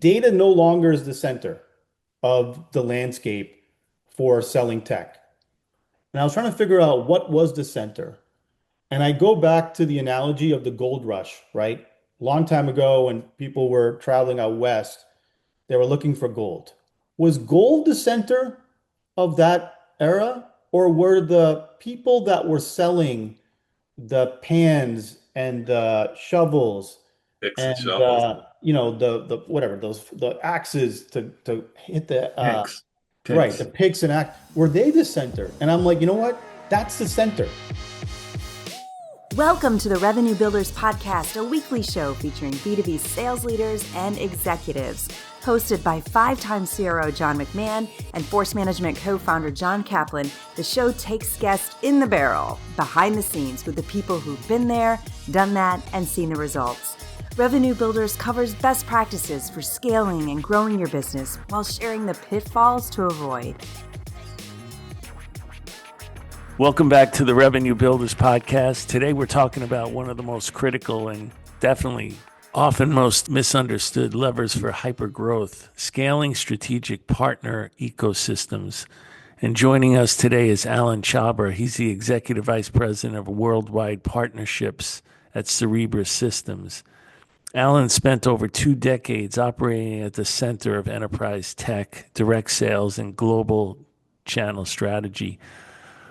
Data no longer is the center of the landscape for selling tech. And I was trying to figure out what was the center. And I go back to the analogy of the gold rush, right? A long time ago, when people were traveling out west, they were looking for gold. Was gold the center of that era, or were the people that were selling the pans and the shovels Picks and and shovels. the whatever those the axes to hit the Picks. right, the Picks. picks and axe, were they the center? And I'm like, you know what? That's the center. Welcome to the Revenue Builders Podcast, a weekly show featuring B2B sales leaders and executives. Hosted by five-time CRO John McMahon and Force Management co-founder John Kaplan, the show takes guests in the barrel, behind the scenes with the people who've been there, done that, and seen the results. Revenue Builders covers best practices for scaling and growing your business while sharing the pitfalls to avoid. Welcome back to the Revenue Builders Podcast. Today we're talking about one of the most critical and definitely often most misunderstood levers for hypergrowth, scaling strategic partner ecosystems. And joining us today is Alan Chhabra. He's the Executive Vice President of Worldwide Partnerships at Cerebras Systems. Alan spent over 2 decades operating at the center of enterprise tech, direct sales, and global channel strategy.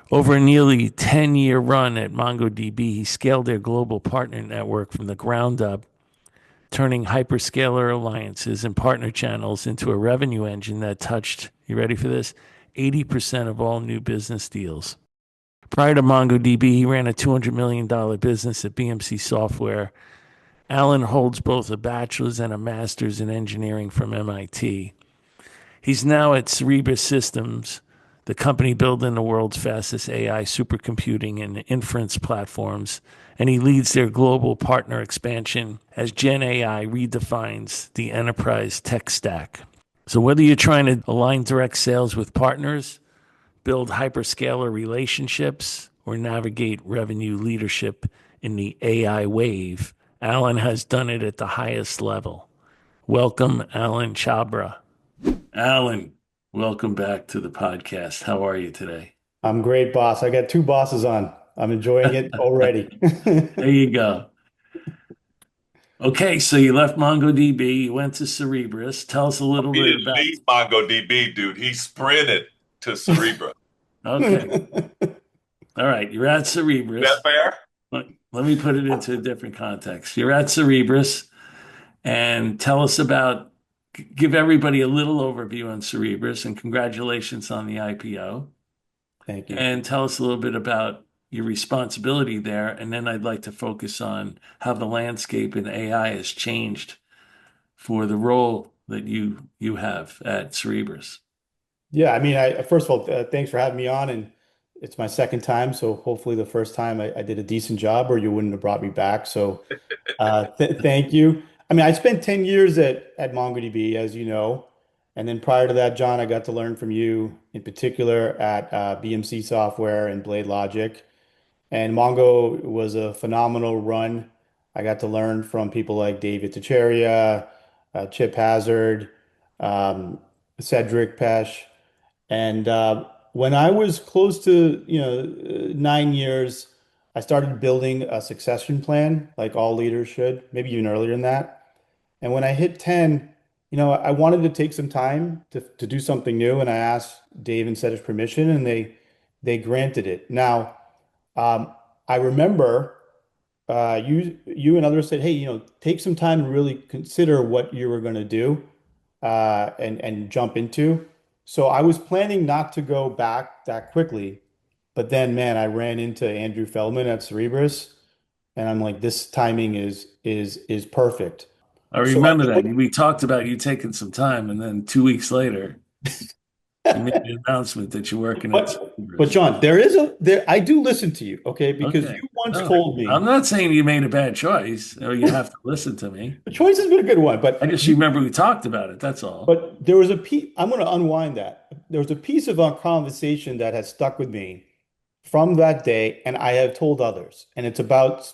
Over a nearly 10-year run at MongoDB, he scaled their global partner network from the ground up, turning hyperscaler alliances and partner channels into a revenue engine that touched, you ready for this, 80% of all new business deals. Prior to MongoDB, he ran a $200 million business at BMC Software. Alan holds both a bachelor's and a master's in engineering from MIT. He's now at Cerebras Systems, the company building the world's fastest AI supercomputing and inference platforms, and he leads their global partner expansion as Gen AI redefines the enterprise tech stack. So whether you're trying to align direct sales with partners, build hyperscaler relationships, or navigate revenue leadership in the AI wave, Alan has done it at the highest level. Welcome, Alan Chhabra. Alan, welcome back to the podcast. How are you today? I'm great, boss. I got two bosses on. I'm enjoying it already. There you go. Okay, so you left MongoDB, you went to Cerebras. Tell us a little He bit didn't about. leave MongoDB, dude. He sprinted to Cerebra. Okay, all right, you're at Is Cerebras. that fair? Let me put it into a different context. You're at Cerebras, and tell us about, give everybody a little overview on Cerebras, and congratulations on the IPO. Thank you. And tell us a little bit about your responsibility there. And then I'd like to focus on how the landscape in AI has changed for the role that you have at Cerebras. Yeah, I mean, I first of all, thanks for having me on, and it's my second time, so hopefully the first time I did a decent job, or you wouldn't have brought me back. So, thank you. I mean, I spent 10 years at MongoDB, as you know, and then prior to that, John, I got to learn from you in particular at BMC Software and Blade Logic. And Mongo was a phenomenal run. I got to learn from people like David Teixeira, Chip Hazard, um, Cedric Pesh. And when I was close to, 9 years, I started building a succession plan, like all leaders should, maybe even earlier than that. And when I hit 10, I wanted to take some time to do something new. And I asked Dave and Cedric's permission, and they granted it. Now, um, I remember you and others said, "Hey, take some time to really consider what you were going to do and jump into." So I was planning not to go back that quickly, but then, man, I ran into Andrew Feldman at Cerebras, and I'm like, "This timing is perfect." I So I remember that. joined. We talked about you taking some time, and then 2 weeks later, you made the announcement that you're working at But Cerebras. John, there I do listen to you, okay? Because Okay. you once No, told I'm me not saying you made a bad choice or you have to listen to me. the choice has been a good one, I just remember we talked about it. That's all. but there was a piece, I'm going to unwind that. There was a piece of our conversation that has stuck with me from that day, and I have told others, and it's about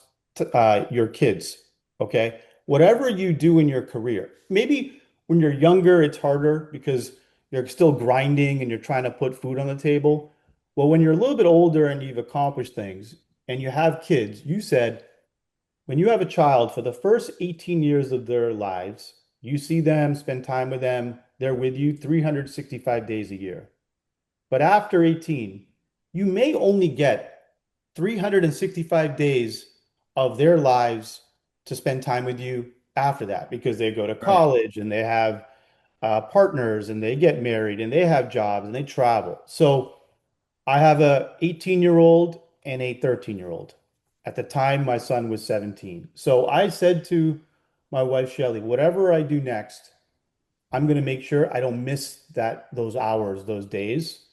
your kids, okay? Whatever you do in your career, maybe when you're younger, it's harder because you're still grinding and you're trying to put food on the table. Well, when you're a little bit older and you've accomplished things and you have kids, you said when you have a child for the first 18 years of their lives, you see them, spend time with them, they're with you 365 days a year. But after 18, you may only get 365 days of their lives to spend time with you after that because they go to Right. college and they have partners and they get married and they have jobs and they travel. So I have a 18-year-old and a 13-year-old. At the time, my son was 17. So I said to my wife, Shelly, whatever I do next, I'm going to make sure I don't miss those hours, those days.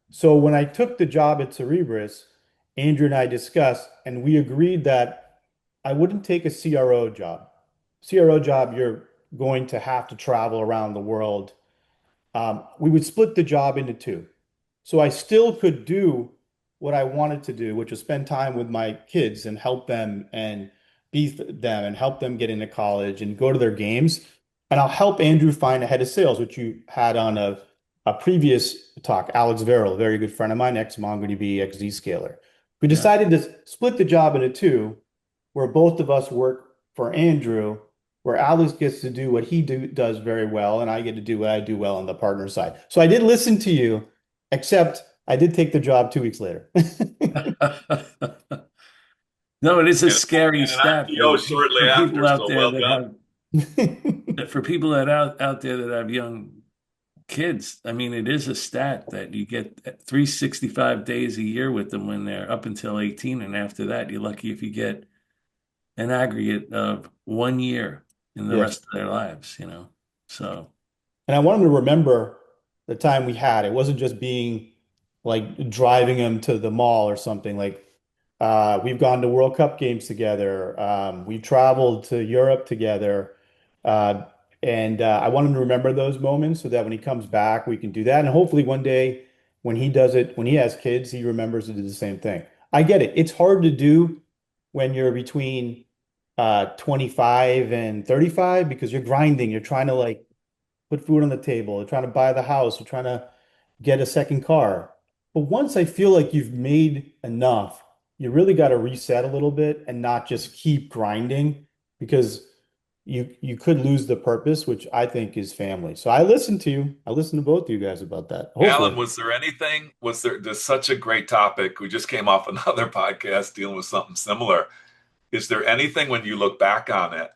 So when I took the job at Cerebras, Andrew and I discussed, and we agreed that I wouldn't take a CRO job. CRO job, you're going to have to travel around the world. We would split the job into two. So I still could do what I wanted to do, which was spend time with my kids and help them and be them and help them get into college and go to their games. And I'll help Andrew find a head of sales, which you had on a previous talk, Alex Verrill, a very good friend of mine, ex MongoDB, ex Zscaler. We Yeah. decided to split the job into two, where both of us work for Andrew, where Alex gets to do what does very well, and I get to do what I do well on the partner side. So I did listen to you, except I did take the job 2 weeks later. No, it is a And, scary and an stat IPO shortly for people after. out So there well that done. for people out there that have young kids. I mean, it is a stat that you get 365 days a year with them when they're up until 18, and after that, you're lucky if you get an aggregate of 1 year in the Yes. rest of their lives, So, And I want him to remember the time we had. It wasn't just being like driving him to the mall or something. Like we've gone to World Cup games together. We've traveled to Europe together. Uh, and I want him to remember those moments so that when he comes back, we can do that. And hopefully one day when he does it, when he has kids, he remembers to do the same thing. I get it. It's hard to do when you're between 25 and 35 because you're grinding. You're trying to like put food on the table, they're trying to buy the house, they're trying to get a second car. But once I feel like you've made enough, you really got to reset a little bit and not just keep grinding because you could lose the purpose, which I think is family. So I listened to you. I listened to both of you guys about that. Alan, Hopefully. was there anything? There's such a great topic. We just came off another podcast dealing with something similar. Is there anything when you look back on it,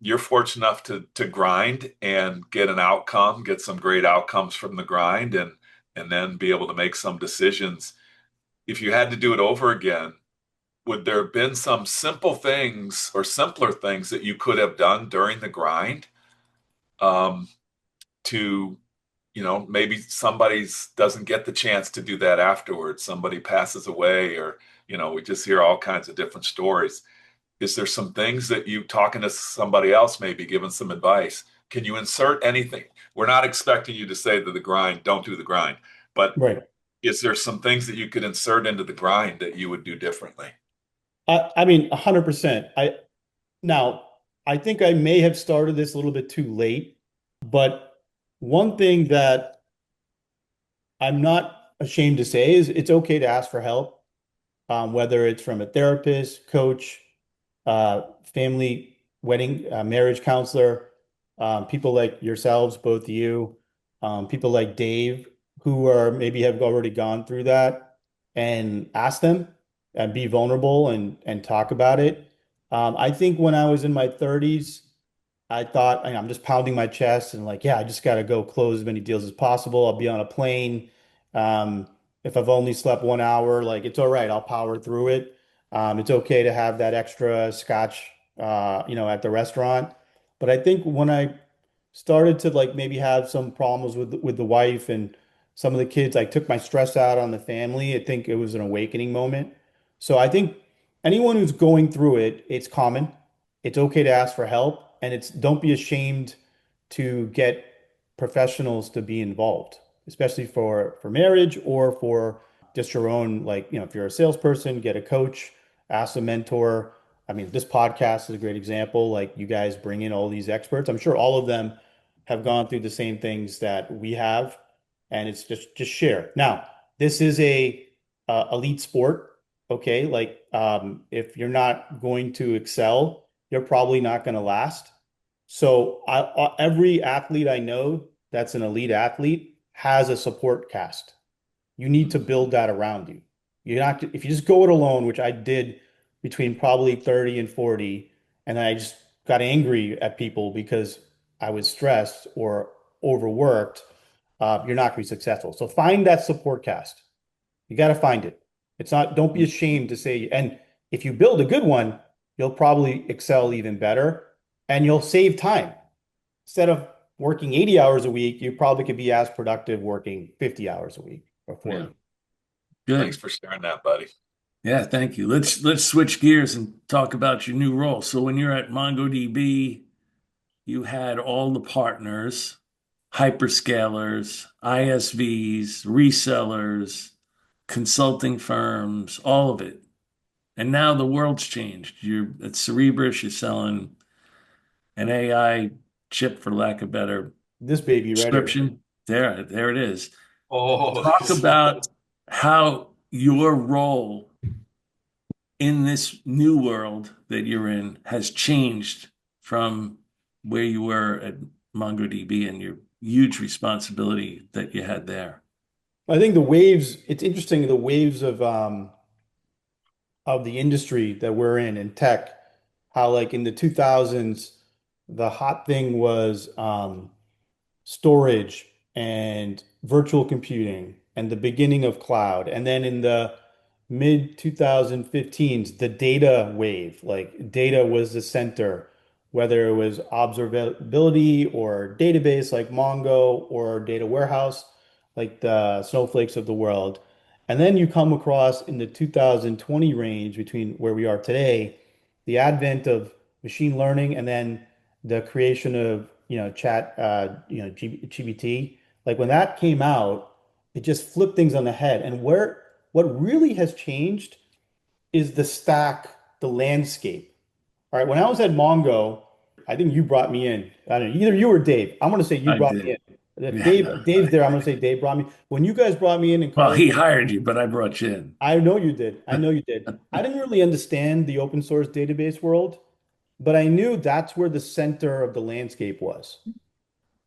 you're fortunate enough to grind and get an outcome, get some great outcomes from the grind, and then be able to make some decisions. If you had to do it over again, would there have been some simple things or simpler things that you could have done during the grind um, to, maybe somebody's doesn't get the chance to do that afterwards. Somebody passes away, or, we just hear all kinds of different stories. Is there some things that you talking to somebody else, maybe giving some advice? Can you insert anything? We're not expecting you to say that the grind, don't do the grind, but Right. is there some things that you could insert into the grind that you would do differently? I mean, 100%. Now, I think I may have started this a little bit too late, but one thing that I'm not ashamed to say is it's okay to ask for help, whether it's from a therapist, coach, family, wedding, marriage counselor, people like yourselves, both of you, people like Dave, who are maybe have already gone through that, and ask them and be vulnerable and talk about it. I think when I was in my 30s, I thought, I'm just pounding my chest and like, yeah, I just got to go close as many deals as possible. I'll be on a plane. Um, if I've only slept 1 hour, like it's all right. I'll power through it. It's okay to have that extra scotch, at the restaurant. But I think when I started to like maybe have some problems with the wife and some of the kids, I took my stress out on the family. I think it was an awakening moment. So I think anyone who's going through it, it's common. It's okay to ask for help, and it's don't be ashamed to get professionals to be involved, especially for marriage or for just your own, like, if you're a salesperson, get a coach, ask a mentor. I mean, this podcast is a great example. Like you guys bring in all these experts. I'm sure all of them have gone through the same things that we have, and it's just share. Now, this is a elite sport, okay? Like if you're not going to excel, you're probably not going to last. So every athlete I know that's an elite athlete has a support cast. You need to build that around you. You're not, if you just go it alone, which I did between probably 30 and 40, and I just got angry at people because I was stressed or overworked, you're not going to be successful. So find that support cast. You got to find it. It's not, don't be ashamed to say, and if you build a good one, you'll probably excel even better and you'll save time. Instead of working 80 hours a week, you probably could be as productive working 50 hours a week or 40. Yeah. Good. Thanks for sharing that, buddy. Yeah, thank you. Let's switch gears and talk about your new role. So when you're at MongoDB, you had all the partners, hyperscalers, ISVs, resellers, consulting firms, all of it. And now the world's changed. You're at Cerebras, you're selling an AI chip, for lack of better This baby right here. description. There it is. Oh, Talk about how your role in this new world that you're in has changed from where you were at MongoDB and your huge responsibility that you had there. I think the waves, it's interesting, the waves of the industry that we're in tech, how like in the 2000s, the hot thing was storage and virtual computing and the beginning of cloud. And then in the mid 2015s, the data wave, like data was the center, whether it was observability or database like Mongo or data warehouse like the snowflakes of the world. And then you come across in the 2020 range between where we are today, the advent of machine learning and then the creation of, GBT. Like when that came out, it just flipped things on the head. And what really has changed is the stack, the landscape. All right, when I was at Mongo, I think you brought me in. I don't know, either you or Dave. I'm going to say you I brought me did. in. If Yeah. Dave's there, I'm going to say Dave brought me. When you guys brought me in Well, college, he hired you, but I brought you in. I know you did. I know you did. I didn't really understand the open source database world, but I knew that's where the center of the landscape was.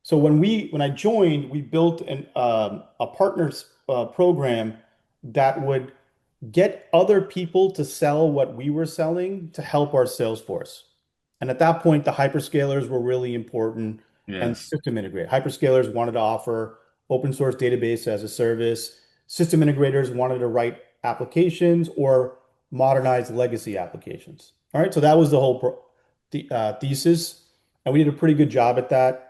So when I joined, we built a partners program that would get other people to sell what we were selling to help our sales force. And at that point, the hyperscalers were really important and Yes. system integrator. Hyperscalers wanted to offer open source database as a service. System integrators wanted to write applications or modernize legacy applications. All right, so that was the whole thesis, and we did a pretty good job at that.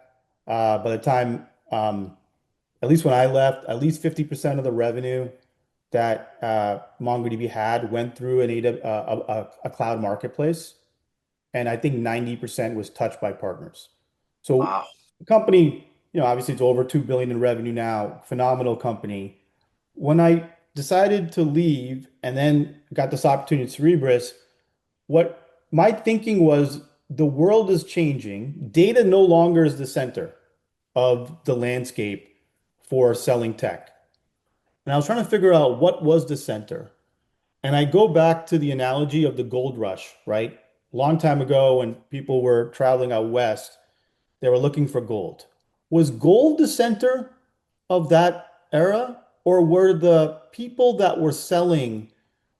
By the time, at least when I left, at least 50% of the revenue that MongoDB had went through a cloud marketplace, and I think 90% was touched by partners. So wow. the company, obviously it's over 2 billion in revenue now, phenomenal company. When I decided to leave and then got this opportunity at Cerebras, what my thinking was the world is changing. Data no longer is the center of the landscape for selling tech. And I was trying to figure out what was the center. And I go back to the analogy of the gold rush, right? A long time ago, when people were traveling out west, they were looking for gold. Was gold the center of that era, or were the people that were selling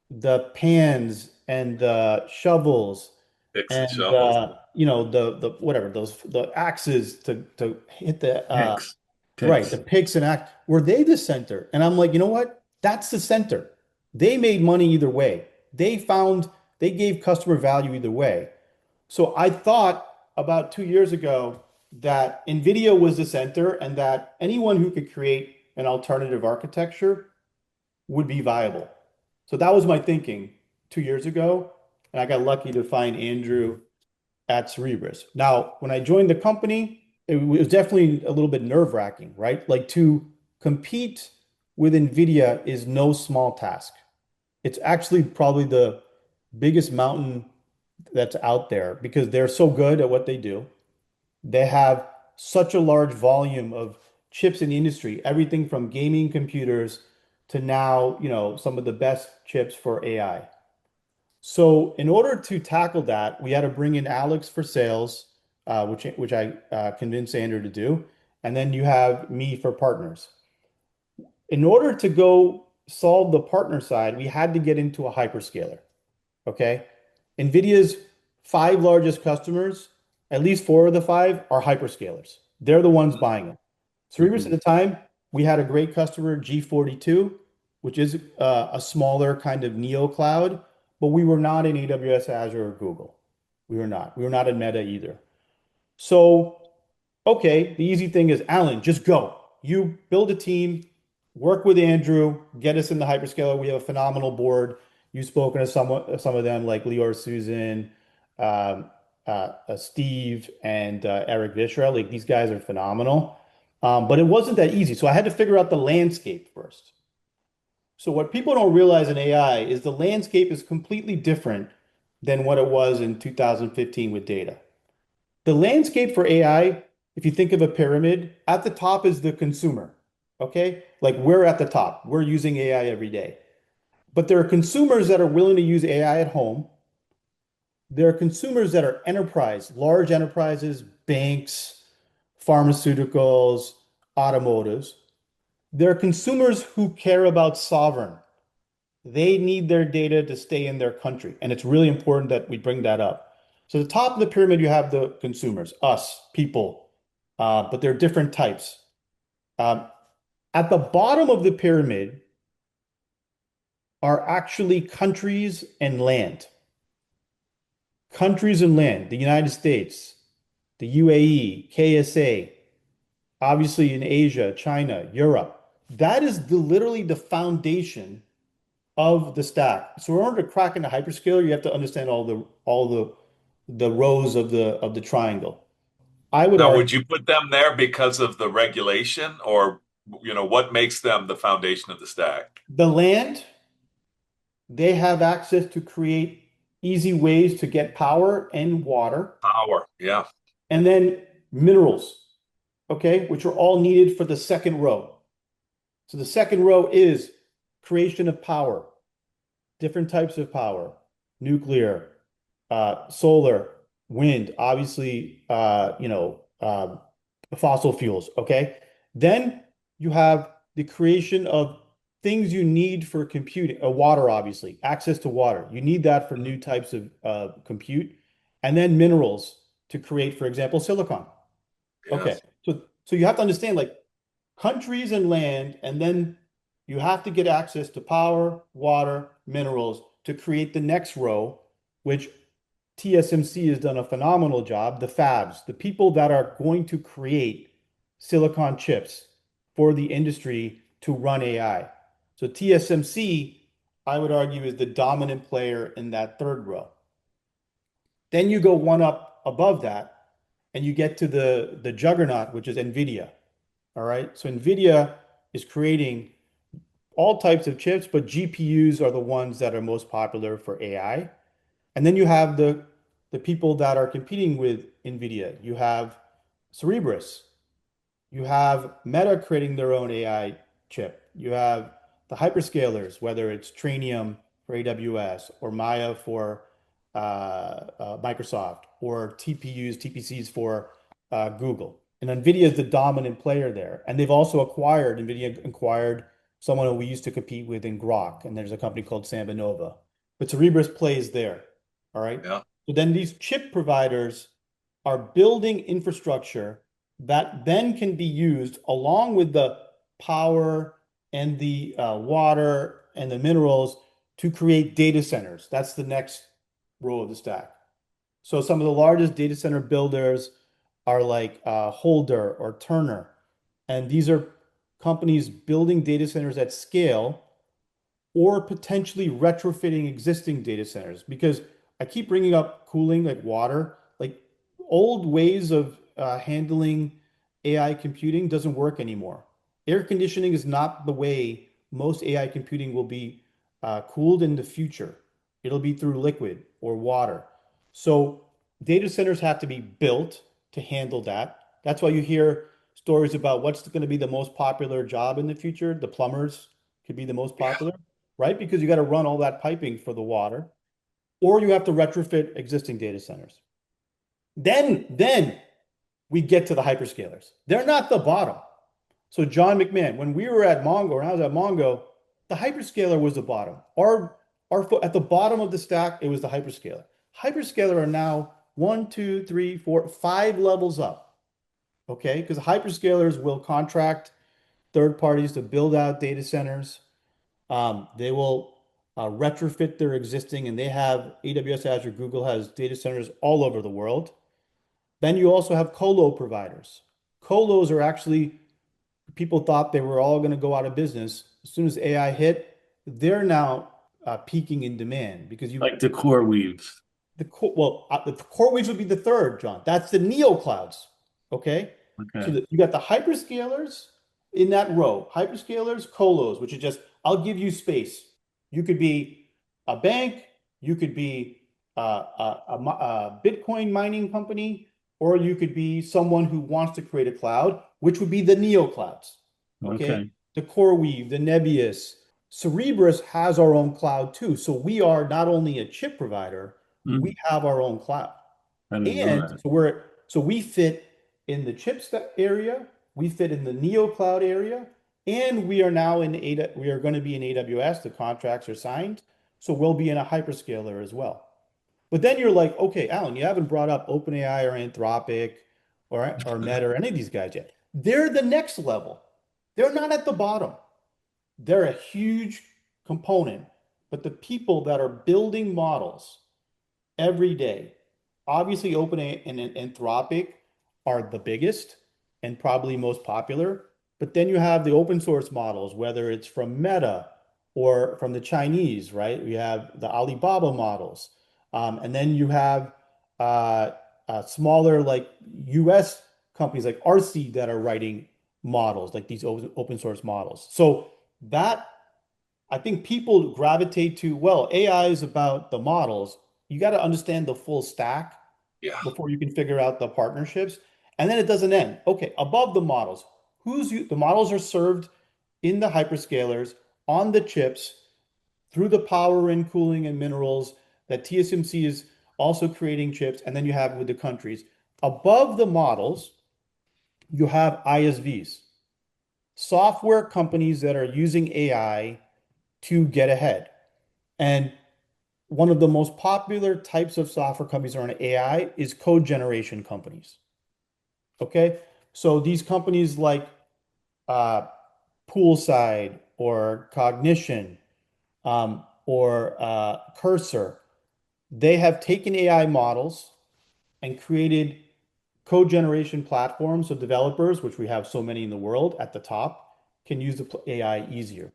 the pans and the shovels Picks and and shovels. the whatever those the axes to hit the Picks. right, the Picks. picks and act, were they the center? And I'm like, you know what? That's the center. They made money either way. They gave customer value either way. So I thought about 2 years ago that NVIDIA was the center and that anyone who could create an alternative architecture would be viable. So that was my thinking 2 years ago. And I got lucky to find Andrew at Cerebras. Now, when I joined the company, it was definitely a little bit nerve-wracking, right? Like to compete with NVIDIA is no small task. It's actually probably the biggest mountain that's out there because they're so good at what they do. They have such a large volume of chips in the industry, everything from gaming computers to now, some of the best chips for AI. So in order to tackle that, we had to bring in Alex for sales, which I convinced Andrew to do, and then you have me for partners. In order to go solve the partner side, we had to get into a hyperscaler. Okay. NVIDIA's five largest customers, at least four of the five are hyperscalers. They're the ones buying them. Cerebras at Mhm. the time, we had a great customer, G42, which is a smaller kind of neo cloud, but we were not in AWS, Azure, or Google. We were not. We were not in Meta either. So, okay, the easy thing is, Alan, just go. You build a team, work with Andrew, get us in the hyperscaler. We have a phenomenal board. You've spoken to some of them like Lior Susan, um, Steve, and Eric Vishra. Like these guys are phenomenal. But it wasn't that easy. So I had to figure out the landscape first. So what people don't realize in AI is the landscape is completely different than what it was in 2015 with data. The landscape for AI, if you think of a pyramid, at the top is the consumer. Okay? Like we're at the top. We're using AI every day. But there are consumers that are willing to use AI at home. There are consumers that are enterprise, large enterprises, banks, pharmaceuticals, automotives. There are consumers who care about sovereign. They need their data to stay in their country. And it's really important that we bring that up. So the top of the pyramid, you have the consumers, us, people, but there are different types. Um, at the bottom of the pyramid are actually countries and land. Countries and land, the United States, the UAE, KSA, obviously in Asia, China, Europe. That is literally the foundation of the stack. So in order to crack into hyperscaler, you have to understand all the rows of the triangle. I would Now, argue would you put them there because of the regulation, or what makes them the foundation of the stack? the land, they have access to create easy ways to get power and water, Power, yeah, and then minerals, okay, which are all needed for the second row. So the second row is creation of power, different types of power, nuclear, solar, wind, obviously, fossil fuels. Okay. Then you have the creation of things you need for computing, water, obviously, access to water. You need that for new types of compute. And then minerals to create, for example, silicon. Okay. yes. So you have to understand like countries and land, and then you have to get access to power, water, minerals to create the next row, which TSMC has done a phenomenal job. The fabs, the people that are going to create silicon chips for the industry to run AI. So TSMC, I would argue, is the dominant player in that third row. Then you go one up above that, and you get to the juggernaut, which is NVIDIA. All right. So NVIDIA is creating all types of chips, but GPUs are the ones that are most popular for AI. And then you have the people that are competing with NVIDIA. You have Cerebras. You have Meta creating their own AI chip. You have the hyperscalers, whether it's Trainium for AWS or Maya for Microsoft or TPUs, TPCs for Google. And NVIDIA is the dominant player there. And they've also NVIDIA acquired someone who we used to compete with in Grok. And there's a company called Sambanova. But Cerebras plays there. All right. Yeah. So then these chip providers are building infrastructure that then can be used along with the power and the water and the minerals to create data centers. That's the next row of the stack. So some of the largest data center builders are like Holder or Turner. And these are companies building data centers at scale or potentially retrofitting existing data centers. Because I keep bringing up cooling like water, like old ways of handling AI computing doesn't work anymore. Air conditioning is not the way most AI computing will be cooled in the future. It'll be through liquid or water. So data centers have to be built to handle that. That's why you hear stories about what's going to be the most popular job in the future. The plumbers could be the most Yeah. popular, right? Because you got to run all that piping for the water, or you have to retrofit existing data centers. Then we get to the hyperscalers. They're not the bottom. So John McMahon, when we were at Mongo, when I was at Mongo, the hyperscaler was the bottom. At the bottom of the stack, it was the hyperscaler. Hyperscaler are now one, two, three, four, five levels up. Okay, because hyperscalers will contract third parties to build out data centers. They will retrofit their existing, and they have AWS, Azure, Google has data centers all over the world. Then you also have colo providers. Colos are actually people thought they were all going to go out of business. As soon as AI hit, they're now peaking in demand because you Like the core weaves. the core weaves would be the third, John. That's the neo clouds. Okay, so Okay. you got the hyperscalers in that row. Hyperscalers, colos, which is just I'll give you space. You could be a bank, you could be a Bitcoin mining company, or you could be someone who wants to create a cloud, which would be the neo clouds. Okay, Okay. the CoreWeave, the Nebius, Cerebras has our own cloud too. So we are not only a chip provider, we Mm, have our own cloud. I didn't know And that. so we fit in the chips area, we fit in the neo cloud area, and we are now in we are going to be in AWS. The contracts are signed, so we'll be in a hyperscaler as well. But then you're like, okay, Alan, you haven't brought up OpenAI or Anthropic or Meta or any of these guys yet. They're the next level. They're not at the bottom. They're a huge component, but the people that are building models every day. Obviously, OpenAI and Anthropic are the biggest and probably most popular. But then you have the open source models, whether it's from Meta or from the Chinese, right? We have the Alibaba models. And then you have smaller, like US companies like RC that are writing models, like these open source models. So that I think people gravitate to, well, AI is about the models. You got to understand the full stack Yeah. before you can figure out the partnerships. And then it doesn't end. Okay, above the models, the models are served in the hyperscalers on the chips through the power and cooling and minerals that TSMC is also creating chips. And then you have with the countries. Above the models, you have ISVs, software companies that are using AI to get ahead. And one of the most popular types of software companies around AI is code generation companies. Okay. So these companies like uh, Poolside or Cognition or Cursor, they have taken AI models and created code generation platforms so developers, which we have so many in the world at the top, can use the AI easier.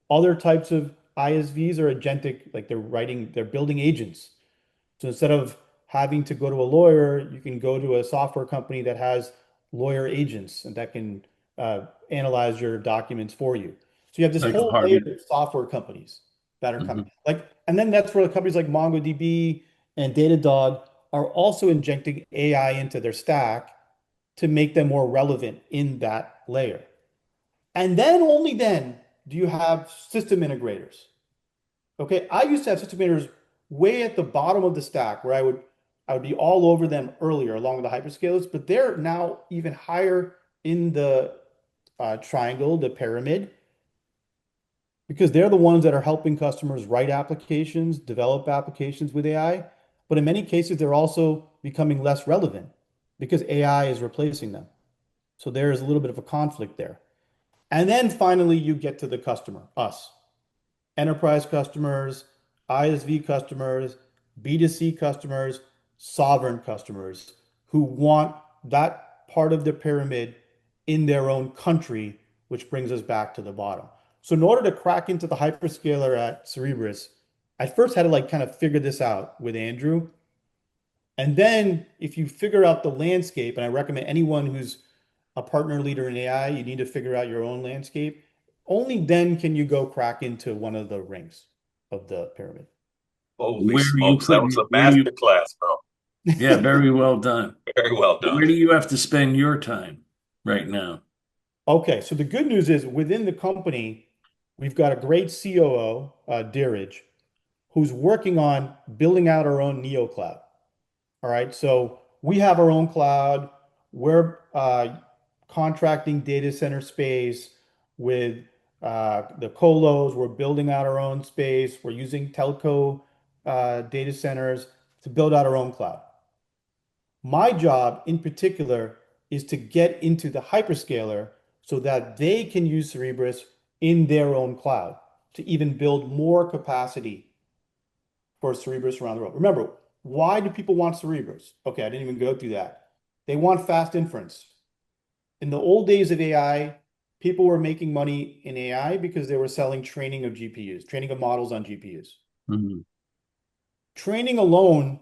Other types of ISVs are agentic, like they're building agents. So instead of having to go to a lawyer, you can go to a software company that has lawyer agents and that can analyze your documents for you. So you have this Like whole layer Harvey. of software companies that are Hmm. coming. And then that's where companies like MongoDB and Datadog are also injecting AI into their stack to make them more relevant in that layer. And then only then do you have system integrators. Okay, I used to have system integrators way at the bottom of the stack where I would be all over them earlier along with the hyperscalers, but they're now even higher in the triangle, the pyramid, because they're the ones that are helping customers write applications, develop applications with AI. But in many cases, they're also becoming less relevant because AI is replacing them. So there is a little bit of a conflict there. And then finally, you get to the customer, us, enterprise customers, ISV customers, B2C customers, sovereign customers who want that part of the pyramid in their own country, which brings us back to the bottom. So in order to crack into the hyperscaler at Cerebras, I first had to like kind of figure this out with Andrew. And then if you figure out the landscape, and I recommend anyone who's a partner leader in AI, you need to figure out your own landscape. Only then can you go crack into one of the rings of the pyramid. Holy Where are you smokes, that was putting, a where you, master class, bro. yeah, very well done. Very well done. Where do you have to spend your time right now? Okay, so the good news is within the company, we've got a great COO, Dheeraj, who's working on building out our own Neo cloud. All right, so we have our own cloud. We're contracting data center space with the colos. We're building out our own space. We're using telco data centers to build out our own cloud. My job in particular is to get into the hyperscaler so that they can use Cerebras in their own cloud to even build more capacity for Cerebras around the world. Remember, why do people want Cerebras? Okay, I didn't even go through that. They want fast inference. In the old days of AI, people were making money in AI because they were selling training of GPUs, training of models on GPUs. Mhm. Training alone,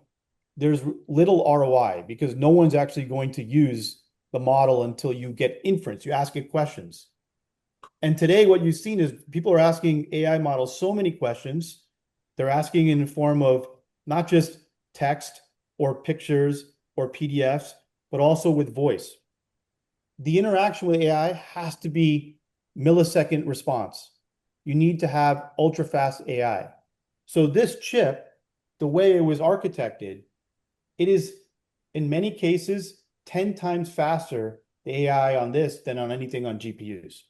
there's little ROI because no one's actually going to use the model until you get inference. You ask it questions. And today, what you've seen is people are asking AI models so many questions. They're asking in the form of not just text or pictures or PDFs, but also with voice. The interaction with AI has to be millisecond response. You need to have ultra fast AI. So this chip, the way it was architected, it is in many cases 10 times faster, the AI on this than on anything on GPUs.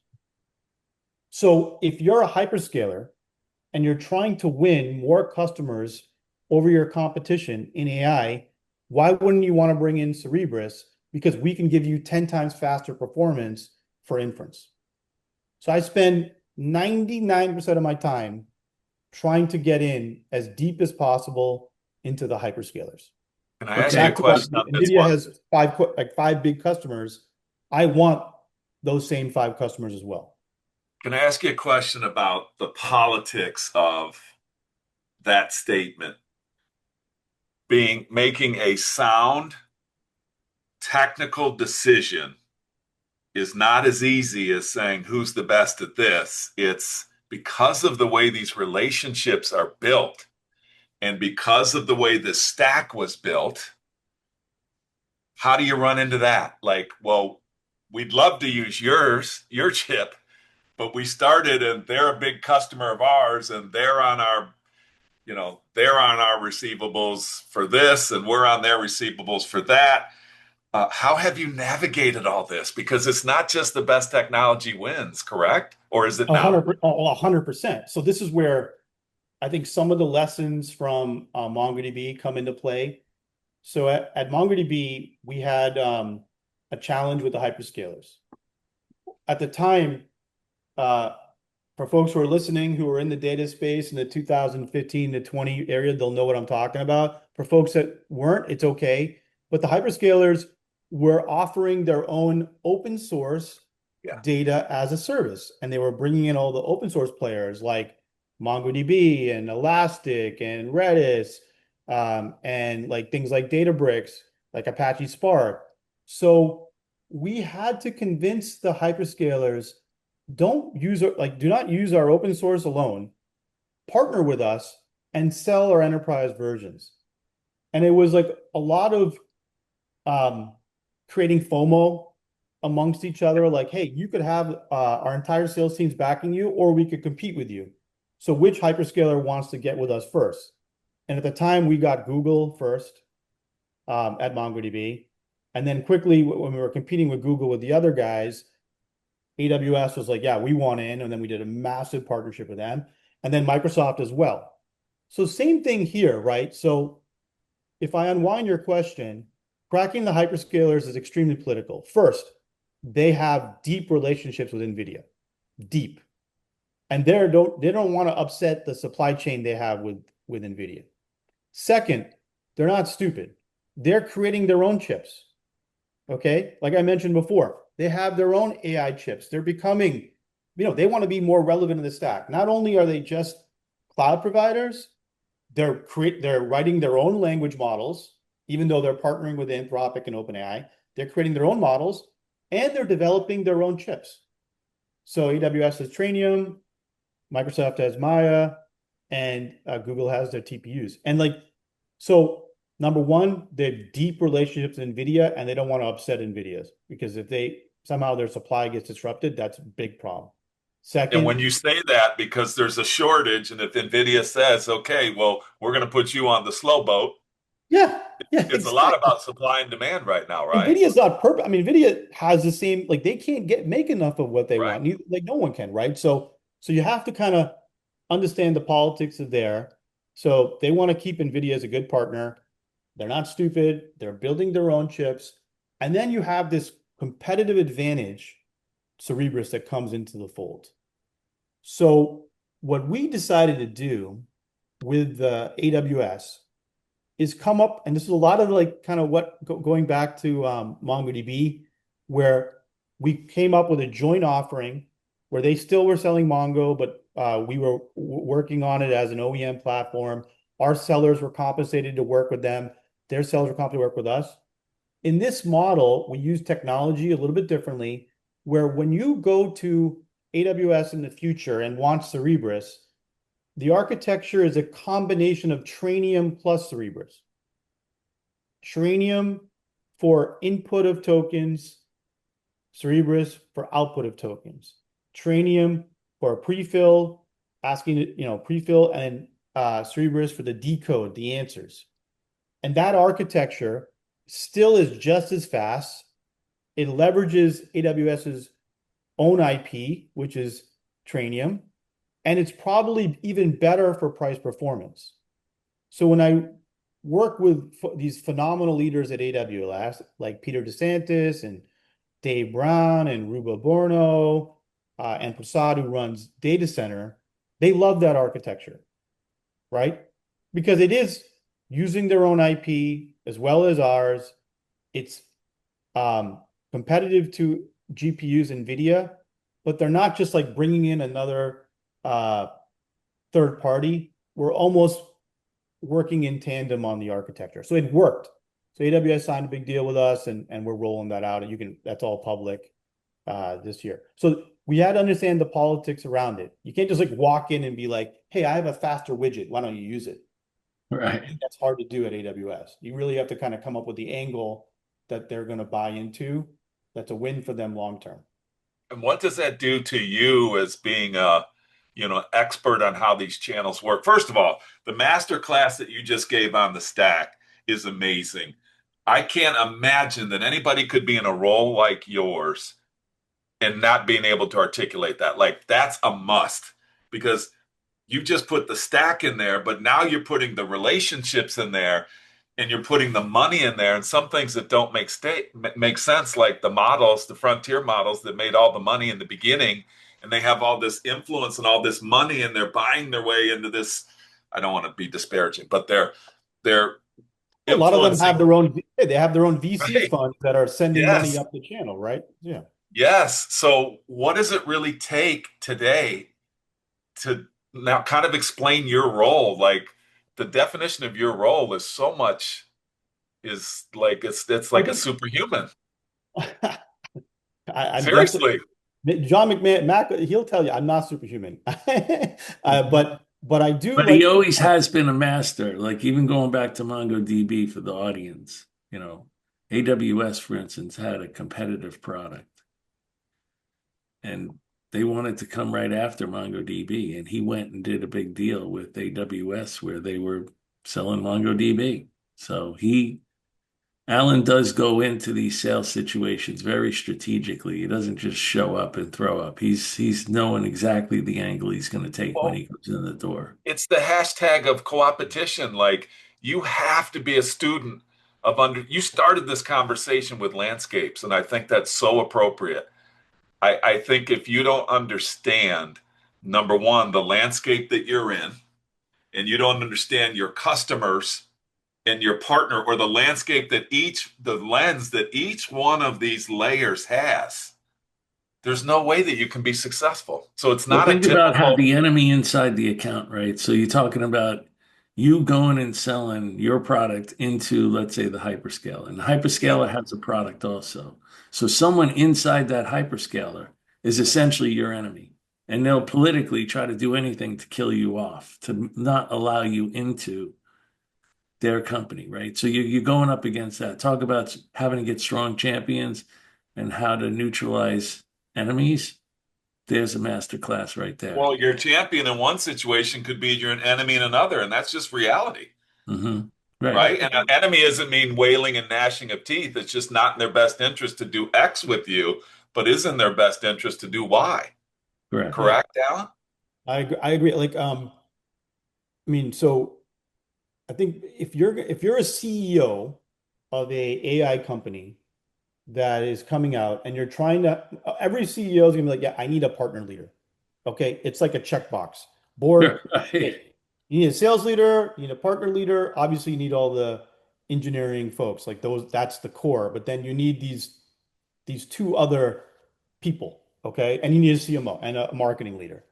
So if you're a hyperscaler and you're trying to win more customers over your competition in AI, why wouldn't you want to bring in Cerebras? Because we can give you 10 times faster performance for inference. So I spend 99% of my time trying to get in as deep as possible into the hyperscalers. Can I ask you a Back to what question on this NVIDIA one? has five big customers. I want those same five customers as well. Can I ask you a question about the politics of that statement? Making a sound technical decision is not as easy as saying who's the best at this. It's because of the way these relationships are built and because of the way the stack was built. How do you run into that? Like, well, we'd love to use your chip, but we started and they're a big customer of ours and they're on our receivables for this and we're on their receivables for that. How have you navigated all this? Because it's not just the best technology wins, correct? Or is it now? 100%. So this is where I think some of the lessons from MongoDB come into play. So at MongoDB, we had a challenge with the hyperscalers. At the time, for folks who are listening, who are in the data space in the 2015 to 20 area, they'll know what I'm talking about. For folks that weren't, it's okay. But the hyperscalers were offering their own open source data as a service. And they were bringing in all the open source players like MongoDB and Elastic and Redis, and like things like Databricks, like Apache Spark. So we had to convince the hyperscalers, do not use our open source alone, partner with us and sell our enterprise versions. And it was like a lot of creating FOMO amongst each other, like, hey, you could have our entire sales teams backing you, or we could compete with you. So which hyperscaler wants to get with us first? And at the time, we got Google first at MongoDB. And then quickly, when we were competing with Google with the other guys, AWS was like, yeah, we want in. And then we did a massive partnership with them. And then Microsoft as well. So same thing here, right? So if I unwind your question, cracking the hyperscalers is extremely political. First, they have deep relationships with NVIDIA, deep. And they don't want to upset the supply chain they have with NVIDIA. Second, they're not stupid. They're creating their own chips. Okay, like I mentioned before, they have their own AI chips. They're becoming, they want to be more relevant in the stack. Not only are they just cloud providers, they're writing their own language models, even though they're partnering with Anthropic and OpenAI. They're creating their own models and they're developing their own chips. So AWS has Trainium, Microsoft has Maya, and Google has their TPUs. And like, so number one, they have deep relationships with NVIDIA, and they don't want to upset NVIDIA's, because if they somehow their supply gets disrupted, that's a big problem. And Second, when you say that, because there's a shortage, and if NVIDIA says, okay, well, we're going to put you on the slow boat, yeah, yeah, it's a lot exactly. about supply and demand right now, right? NVIDIA's not perfect. I mean, NVIDIA has the same, like they can't make enough of what they Right. want. Like no one can, right? So you have to kind of understand the politics of there. So they want to keep NVIDIA as a good partner. They're not stupid. They're building their own chips. And then you have this competitive advantage, Cerebras, that comes into the fold. So what we decided to do with AWS is come up, and this is a lot of like kind of what going back to MongoDB, where we came up with a joint offering where they still were selling Mongo, but we were working on it as an OEM platform. Our sellers were compensated to work with them. Their sellers were compensated to work with us. In this model, we use technology a little bit differently, where when you go to AWS in the future and want Cerebras, the architecture is a combination of Trainium plus Cerebras. Trainium for input of tokens, Cerebras for output of tokens. Trainium for a prefill, asking it, prefill, and Cerebras for the decode, the answers. And that architecture still is just as fast. It leverages AWS's own IP, which is Trainium, and it's probably even better for price performance. So when I work with these phenomenal leaders at AWS, like Peter DeSantis and Dave Brown and Ruba Borno and Prasad, who runs data center, they love that architecture, right? Because it is using their own IP as well as ours. It's competitive to GPUs, NVIDIA, but they're not just like bringing in another third party. We're almost working in tandem on the architecture. So it worked. So AWS signed a big deal with us, and we're rolling that out. And that's all public this year. So we had to understand the politics around it. You can't just like walk in and be like, hey, I have a faster widget. Why don't you use it? I Right. think that's hard to do at AWS. You really have to kind of come up with the angle that they're going to buy into. That's a win for them long term. And what does that do to you as being a, expert on how these channels work? First of all, the master class that you just gave on the stack is amazing. I can't imagine that anybody could be in a role like yours and not being able to articulate that. Like that's a must because you just put the stack in there, but now you're putting the relationships in there and you're putting the money in there and some things that don't make sense, like the models, the frontier models that made all the money in the beginning, and they have all this influence and all this money and they're buying their way into this. I don't want to be disparaging, but they're A lot of them have influencing, their own, they have their own VC right? funds that are sending money Yes. up the channel, right? Yeah. Yes. So what does it really take today to now kind of explain your role? Like the definition of your role is so much is like it's I like a think superhuman. I'm definitely Seriously. John McMahon. He'll tell you I'm not superhuman, but I do But he like. always has been a master, like even going back to MongoDB for the audience, AWS, for instance, had a competitive product and they wanted to come right after MongoDB. And he went and did a big deal with AWS where they were selling MongoDB. So Alan does go into these sales situations very strategically. He doesn't just show up and throw up. He's knowing exactly the angle he's going to take when Well, he comes in the door. it's the hashtag of co-opetition. Like you have to be a student of you started this conversation with landscapes, and I think that's so appropriate. I think if you don't understand, number one, the landscape that you're in, and you don't understand your customers and your partner or the lens that each one of these layers has, there's no way that you can be successful. So it's Well, not a think about how typical, the enemy inside the account, right? So you're talking about you going and selling your product into, let's say, the hyperscaler, and the yeah, hyperscaler has a product also. So someone inside that hyperscaler is essentially your enemy. and they'll politically try to do anything to kill you off, to not allow you into their company, right? So you're going up against that. Talk about having to get strong champions and how to neutralize enemies. There's a master class right there. Well, your champion in one situation could be you're an enemy in another, and that's just reality, Right. right? And an enemy doesn't mean wailing and gnashing of teeth. It's just not in their best interest to do X with you, but is in their best interest to do Y. Correct. Yeah, Correct, Alan? I agree. Like, I mean, so I think if you're a CEO of a AI company that is coming out and you're trying to, every CEO is gonna be like, yeah, I need a partner leader. Okay, it's like a checkbox board. Right. Hey, you need a sales leader, you need a partner leader. Obviously, you need all the engineering folks, like those, that's the core. But then you need these two other people, okay? And you need a CMO and a marketing leader.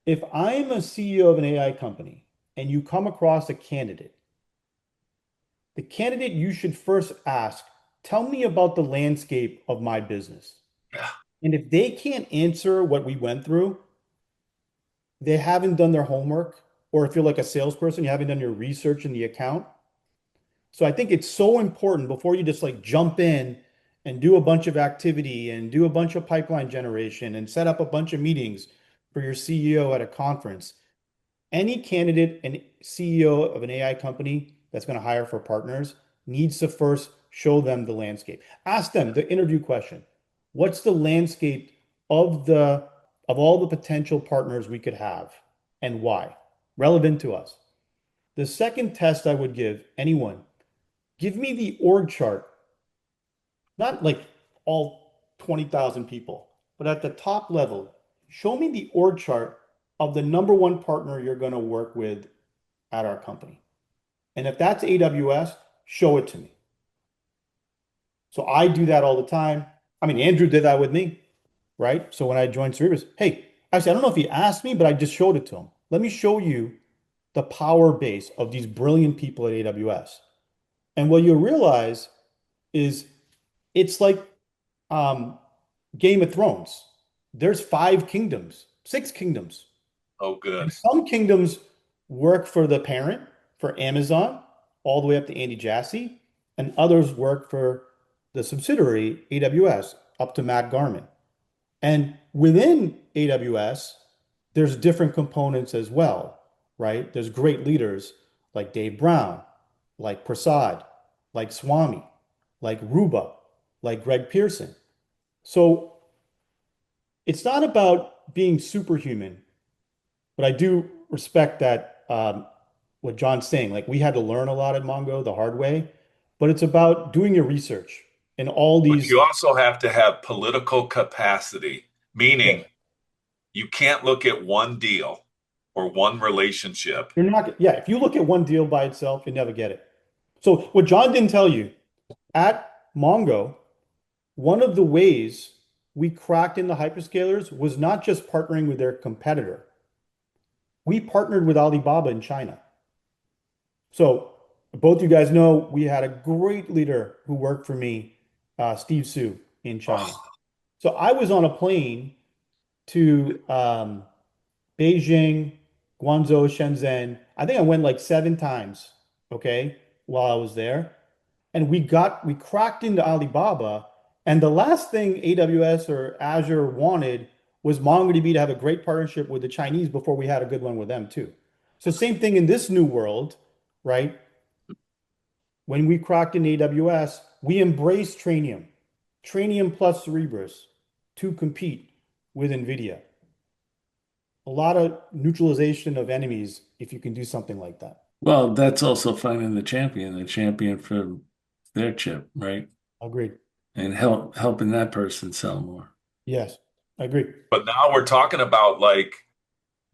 If I'm a CEO of an AI company and you come across a candidate, the candidate you should first ask, tell me about the landscape of my business. Yeah. And if they can't answer what we went through, they haven't done their homework, or if you're like a salesperson, you haven't done your research in the account. So I think it's so important before you just like jump in and do a bunch of activity and do a bunch of pipeline generation and set up a bunch of meetings for your CEO at a conference. Any candidate and CEO of an AI company that's going to hire for partners needs to first show them the landscape. Ask them the interview question. What's the landscape of the of all the potential partners we could have and why? Relevant to us. The second test I would give anyone, give me the org chart, not like all 20,000 people, but at the top level, show me the org chart of the number one partner you're going to work with at our company. And if that's AWS, show it to me. So I do that all the time. I mean, Andrew did that with me, right? So when I joined Cerebras, hey, actually, I don't know if he asked me, but I just showed it to him. Let me show you the power base of these brilliant people at AWS. And what you'll realize is it's like um, Game of Thrones. There's five kingdoms, six kingdoms. Oh, And good. some kingdoms work for the parent, for Amazon, all the way up to Andy Jassy, and others work for the subsidiary, AWS, up to Matt Garman. And within AWS, there's different components as well, right? There's great leaders like Dave Brown, like Prasad, like Swami, like Ruba, like Greg Pearson. So it's not about being superhuman, but I do respect that what John's saying. Like we had to learn a lot at Mongo the hard way, but it's about doing your research in all But these. you also have to have political capacity, Yeah, meaning you can't look at one deal or one relationship. you're not. Yeah, if you look at one deal by itself, you never get it. So what John didn't tell you at Mongo, one of the ways we cracked in the hyperscalers was not just partnering with their competitor. We partnered with Alibaba in China. So both you guys know we had a great leader who worked for me, Steve Su, in China. Oh, So I was on a plane to Beijing, Guangzhou, Shenzhen. I think I went like 7 times, okay, while I was there. And we cracked into Alibaba. And the last thing AWS or Azure wanted was MongoDB to have a great partnership with the Chinese before we had a good one with them too. So same thing in this new world, right? When we cracked in AWS, we embraced Trainium, Trainium plus Cerebras to compete with NVIDIA. A lot of neutralization of enemies if you can do something like that. Well, that's also finding the champion for their chip, right? Agreed. And helping that person sell more. Yes, I agree. but now we're talking about like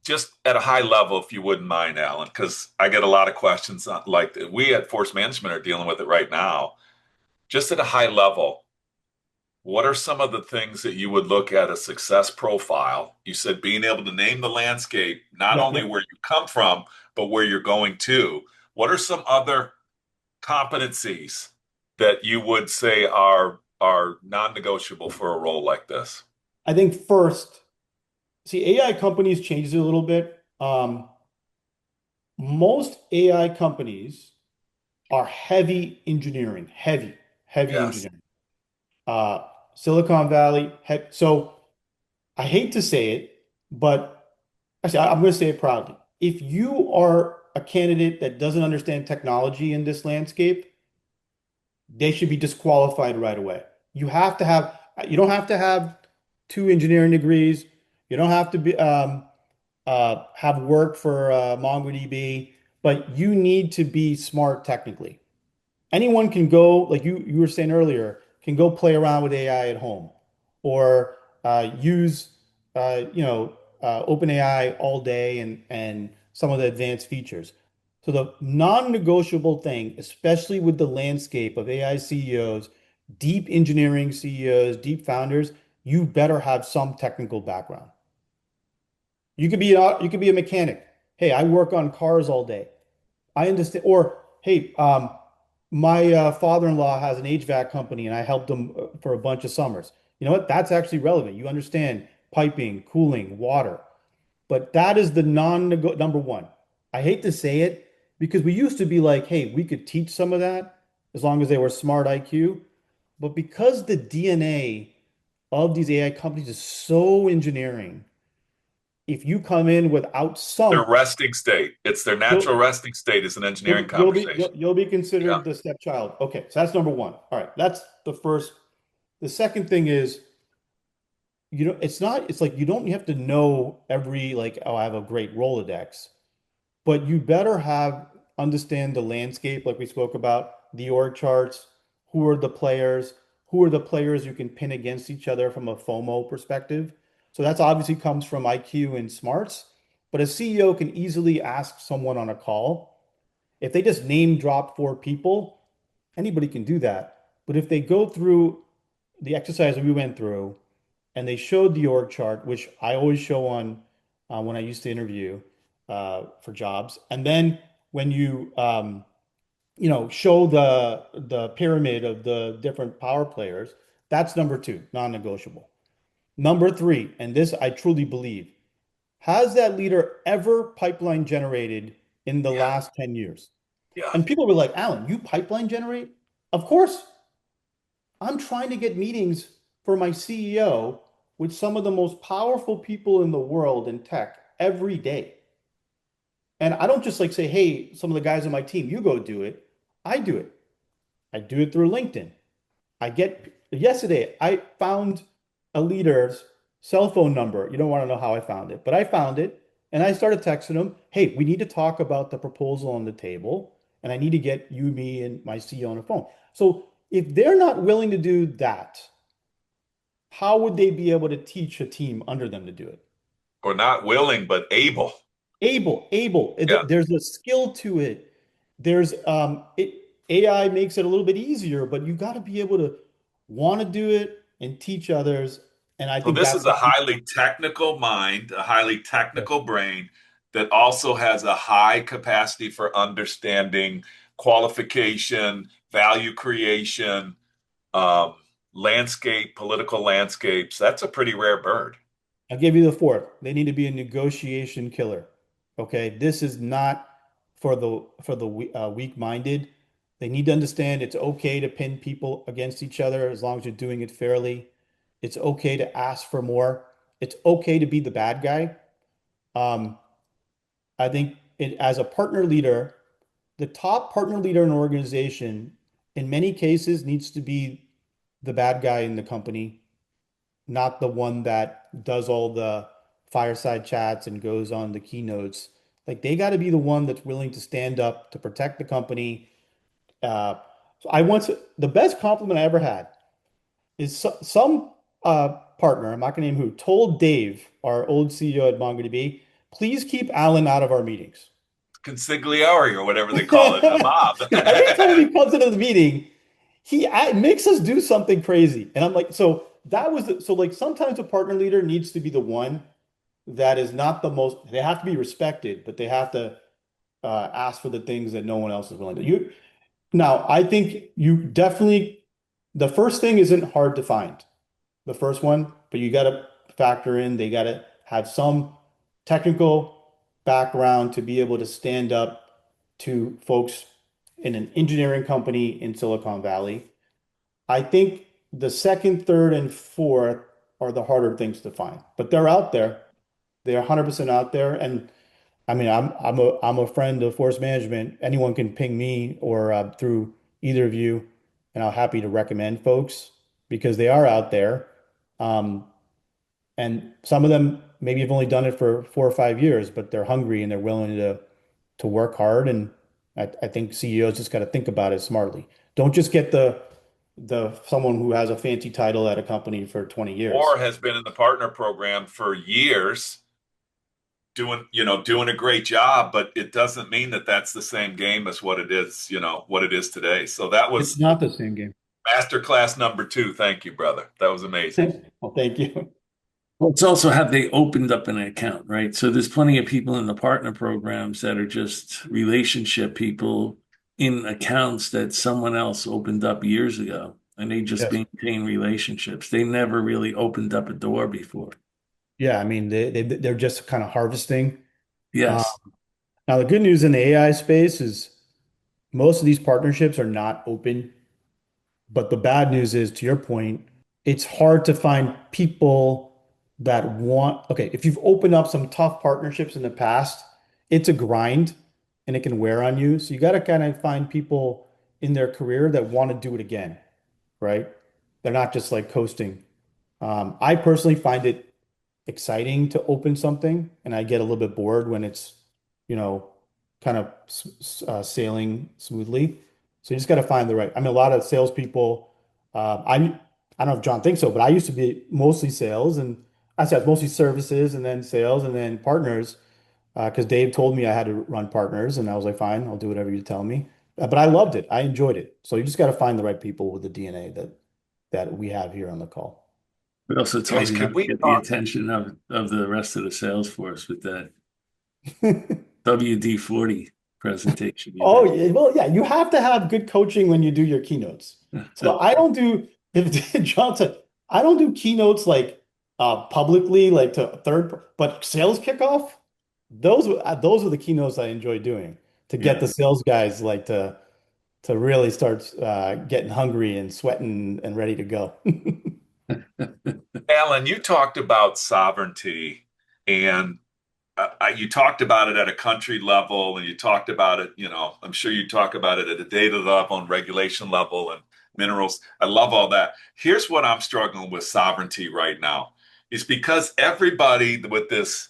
just at a high level, if you wouldn't mind, Alan, because I get a lot of questions on like we at Force Management are dealing with it right now. Just at a high level, what are some of the things that you would look at a success profile? You said being able to name the landscape, not Yeah, only yeah. where you come from, but where you're going to. What are some other competencies that you would say are non-negotiable for a role like this? I think first, See, AI companies changed it a little bit. Most AI companies are heavy engineering, heavy Yes. engineering. Uh, Silicon Valley. So I hate to say it, but actually, I'm going to say it proudly. If you are a candidate that doesn't understand technology in this landscape, they should be disqualified right away. You don't have to have two engineering degrees. You don't have to have worked for MongoDB, but you need to be smart technically. Anyone can go, like you were saying earlier, can go play around with AI at home or use OpenAI all day and some of the advanced features. So the non-negotiable thing, especially with the landscape of AI CEOs, deep engineering CEOs, deep founders, you better have some technical background. You could be a mechanic. Hey, I work on cars all day. I understand. Or, hey, my father-in-law has an HVAC company and I helped him for a bunch of summers. You know what? That's actually relevant. You understand piping, cooling, water. But that is the non-nego number one. I hate to say it because we used to be like, hey, we could teach some of that as long as they were smart IQ. But because the DNA of these AI companies is so engineering, if you come in without Their some, resting state. It's their natural you'll resting state is an engineering conversation. you'll be Yeah. considered the stepchild. Okay, so that's number one. All right, that's the first. The second thing is, it's like you don't have to know every like, oh, I have a great Rolodex, but you better have understand the landscape, like we spoke about, the org charts, who are the players you can pin against each other from a FOMO perspective. So that's obviously comes from IQ and smarts, but a CEO can easily ask someone on a call. If they just name drop four people, anybody can do that. But if they go through the exercise we went through and they showed the org chart, which I always show on when I used to interview for jobs, and then when show the pyramid of the different power players, that's number two, non-negotiable. Number three, and this I truly believe, has that leader ever pipeline generated in the Yeah. last 10 years? Yeah. And people were like, Alan, you pipeline generate? Of course. I'm trying to get meetings for my CEO with some of the most powerful people in the world in tech every day. And I don't just like say, hey, some of the guys on my team, you go do it. I do it. I do it through LinkedIn. Yesterday, I found a leader's cell phone number. You don't want to know how I found it, but I found it and I started texting him, hey, we need to talk about the proposal on the table and I need to get you, me, and my CEO on the phone. So if they're not willing to do that, how would they be able to teach a team under them to do it? Or not willing, but able. Able. Yeah. There's a skill to it. AI makes it a little bit easier, but you got to be able to want to do it and teach others. And I So think this that's is a what people, highly technical mind, a highly yes. technical brain that also has a high capacity for understanding qualification, value creation, um, landscape, political landscapes. That's a pretty rare bird. I'll give you the fourth. They need to be a negotiation killer. Okay, this is not for the weak-minded. They need to understand it's okay to pin people against each other as long as you're doing it fairly. It's okay to ask for more. It's okay to be the bad guy. Um, I think as a partner leader, the top partner leader in an organization, in many cases, needs to be the bad guy in the company, not the one that does all the fireside chats and goes on the keynotes. Like they got to be the one that's willing to stand up to protect the company. Uh, the best compliment I ever had is some partner, I'm not going to name who, told Dave, our old CEO at MongoDB, please keep Alan out of our meetings. Consigliere or whatever they call it, the mob. Because every time he comes into the meeting, makes us do something crazy. And I'm like, so so like sometimes a partner leader needs to be the one that is not the most, they have to be respected, but they have to ask for the things that no one else is willing to. Now, I think the first thing isn't hard to find, the first one, but you got to factor in, they got to have some technical background to be able to stand up to folks in an engineering company in Silicon Valley. I think the second, third, and fourth are the harder things to find, but they're out there. They're 100% out there. And I mean, I'm a friend of force management. Anyone can ping me or through either of you, and I'm happy to recommend folks because they are out there. Um, and some of them maybe have only done it for 4 or 5 years, but they're hungry and they're willing to work hard. And I think CEOs just got to think about it smartly. Don't just get the someone who has a fancy title at a company for 20 years. Or has been in the partner program for years doing a great job, but it doesn't mean that that's the same game as what it is today. So that It's was not the same game. masterclass number 2. Thank you, brother. That was amazing. Well, thank you. Well, it's also have they opened up an account, right? So there's plenty of people in the partner programs that are just relationship people in accounts that someone else opened up years ago, and they just Yes. maintain relationships. They never really opened up a door before. Yeah, I mean they're just kind of harvesting. Uh, Yes. Now the good news in the AI space is most of these partnerships are not open, but the bad news is, to your point, it's hard to find people that want, okay, if you've opened up some tough partnerships in the past, it's a grind and it can wear on you. So you got to kind of find people in their career that want to do it again, right? They're not just like coasting. I personally find it exciting to open something, and I get a little bit bored when it's, you know, kind of sailing smoothly. So you just got to find the right. I mean, a lot of salespeople. I don't know if John thinks so, but I used to be mostly sales, and I said mostly services, and then sales, and then partners. Because Dave told me I had to run partners, and I was like, fine, I'll do whatever you tell me. But I loved it. I enjoyed it. So you just got to find the right people with the DNA that we have here on the call. But also told Guys, you could not to we get the talk? attention of the rest of the sales force with that WD-40 presentation you Oh, did. yeah, well, yeah, you have to have good coaching when you do your keynotes. So I don't do, if John said, I don't do keynotes like publicly, like to a third, but sales kickoff, those are the keynotes I enjoy doing to get Yeah. the sales guys like to really start getting hungry and sweating and ready to go. Alan, you talked about sovereignty and you talked about it at a country level and you talked about it, I'm sure you talk about it at a data level and regulation level and minerals. I love all that. Here's what I'm struggling with sovereignty right now is because everybody with this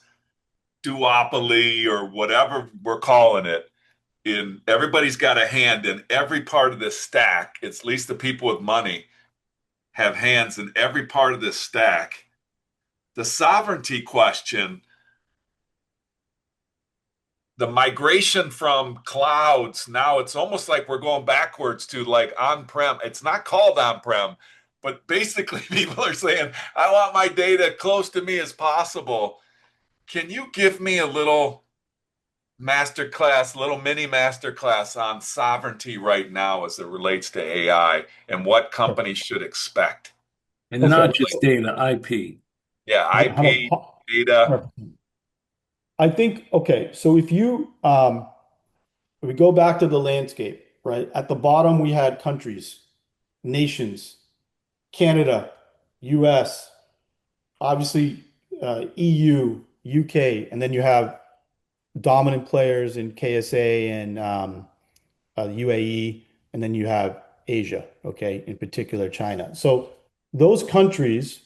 duopoly or whatever we're calling it, in everybody's got a hand in every part of this stack. It's at least the people with money have hands in every part of this stack. The sovereignty question, the migration from clouds, now it's almost like we're going backwards to like on-prem. It's not called on-prem, but basically people are saying, I want my data close to me as possible. Can you give me a little masterclass, little mini masterclass on sovereignty right now as it relates to AI and what companies should expect? And Okay, not just data, IP. Yeah, yeah, IP, data. 100%. I think, okay, so if we go back to the landscape, right? At the bottom, we had countries, nations, Canada, US, obviously EU, UK, and then you have dominant players in KSA and UAE, and then you have Asia, okay, in particular China. So those countries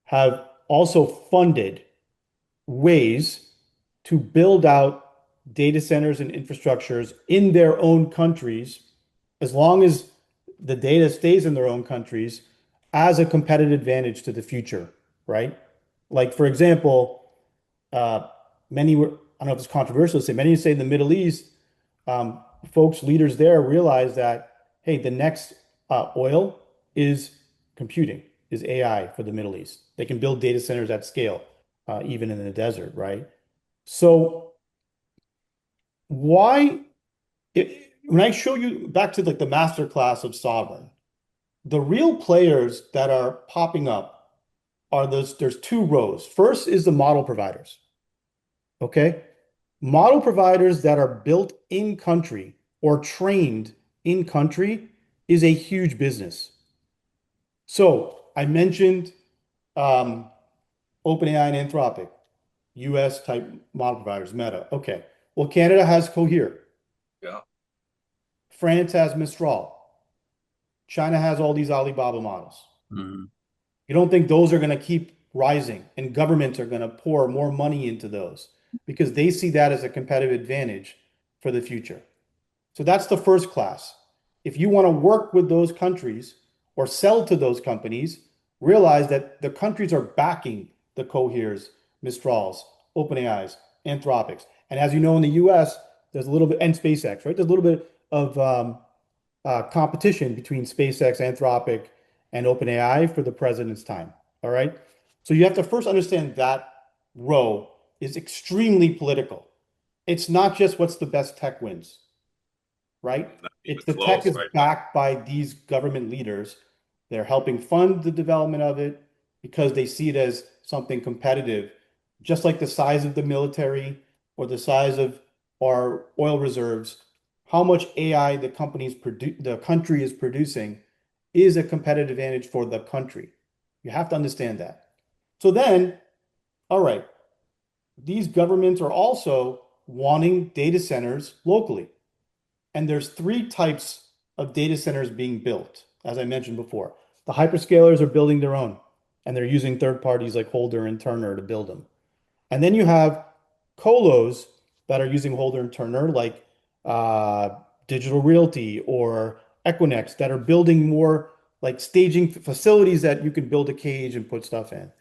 have also funded ways to build out data centers and infrastructures in their own countries, as long as the data stays in their own countries as a competitive advantage to the future, right? Like, for example, uh, I don't know if it's controversial to say, many say in the Middle East, folks, leaders there realize that, hey, the next oil is computing, is AI for the Middle East. They can build data centers at scale, even in the desert, right? So why, when I show you back to like the master class of sovereign, the real players that are popping up there's two rows. First is the model providers. Okay. Model providers that are built in country or trained in country is a huge business. So I mentioned um, OpenAI and Anthropic, US type model providers, Meta. Okay. Well, Canada has Cohere. Yeah. France has Mistral. China has all these Alibaba models. Mhm. You don't think those are going to keep rising and governments are going to pour more money into those because they see that as a competitive advantage for the future. So that's the first class. If you want to work with those countries or sell to those companies, realize that the countries are backing the Coheres, Mistrals, OpenAIs, Anthropics. And as you know, in the US, there's a little bit, and SpaceX, right? There's a little bit of competition between SpaceX, Anthropic, and OpenAI for the president's time. All right. So you have to first understand that row is extremely political. It's not just what's the best tech wins, right? Not even It's the tech close is right now. backed by these government leaders. They're helping fund the development of it because they see it as something competitive, just like the size of the military or the size of our oil reserves. How much AI the country is producing is a competitive advantage for the country. You have to understand that. So then, all right, these governments are also wanting data centers locally. And there's three types of data centers being built, as I mentioned before. The hyperscalers are building their own, and they're using third parties like Holder and Turner to build them. And then you have colos that are using Holder and Turner, like uh, Digital Realty or Equinix, that are building more like staging facilities that you can build a cage and put stuff in.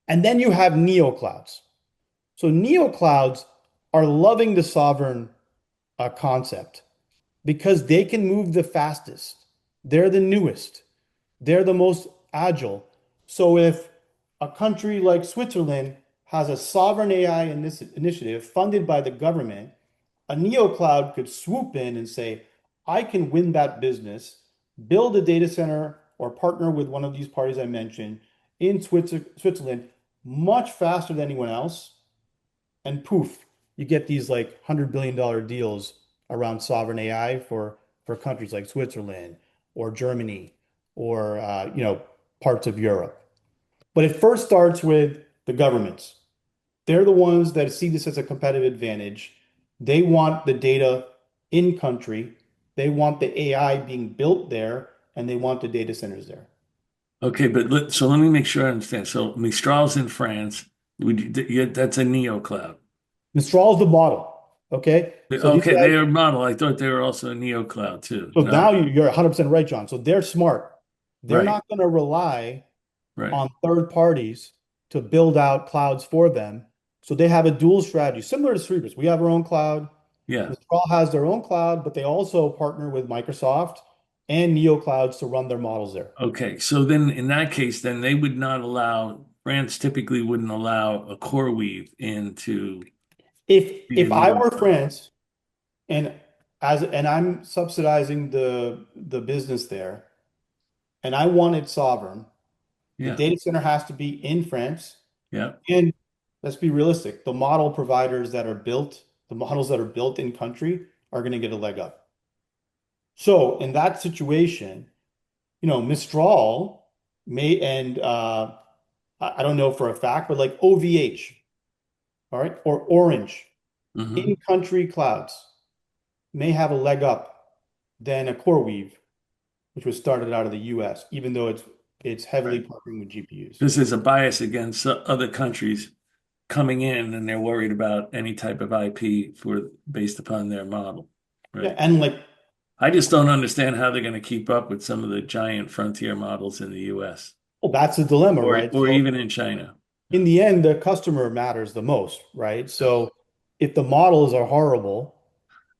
And then you have neoclouds. So neoclouds are loving the sovereign concept because they can move the fastest. They're the newest. They're the most agile. So if a country like Switzerland has a sovereign AI initiative funded by the government, a neocloud could swoop in and say, I can win that business, build a data center or partner with one of these parties I mentioned in Switzerland much faster than anyone else. And poof, you get these like $100 billion deals around sovereign AI for countries like Switzerland or Germany or parts of Europe. But it first starts with the governments. They're the ones that see this as a competitive advantage. They want the data in country. They want the AI being built there, and they want the data centers there. Okay, but so let me make sure I understand. So Mistral's in France. That's a neo cloud. Mistral is the model. Okay. So these Okay, guys, they are model. I thought they were also a neo cloud too. so No, now you're 100% right, John. So they're smart. They're right, not going to rely right. on third parties to build out clouds for them. So they have a dual strategy, similar to Cerebras. We have our own cloud. Yeah. Mistral has their own cloud, but they also partner with Microsoft and Neo Clouds to run their models there. Okay, so then in that case, then they would not allow, France typically wouldn't allow a core weave into be a If I neo were cloud. France and I'm subsidizing the business there and I wanted sovereign, the Yeah, data center has to be in France. yeah. And let's be realistic, the models that are built in country are going to get a leg up. So in that situation, Mistral may and I don't know for a fact, but like OVH, all right, or Orange Hmm. in country clouds may have a leg up than a CoreWeave, which was started out of the US, even though it's heavily Right. partnering with GPUs. Because there's a bias against other countries coming in and they're worried about any type of IP for based upon their model. Yeah, Right. and like, I just don't understand how they're going to keep up with some of the giant frontier models in the US well, that's the dilemma, right? or So even in China. in the end, the customer matters the most, right? So if the models are horrible,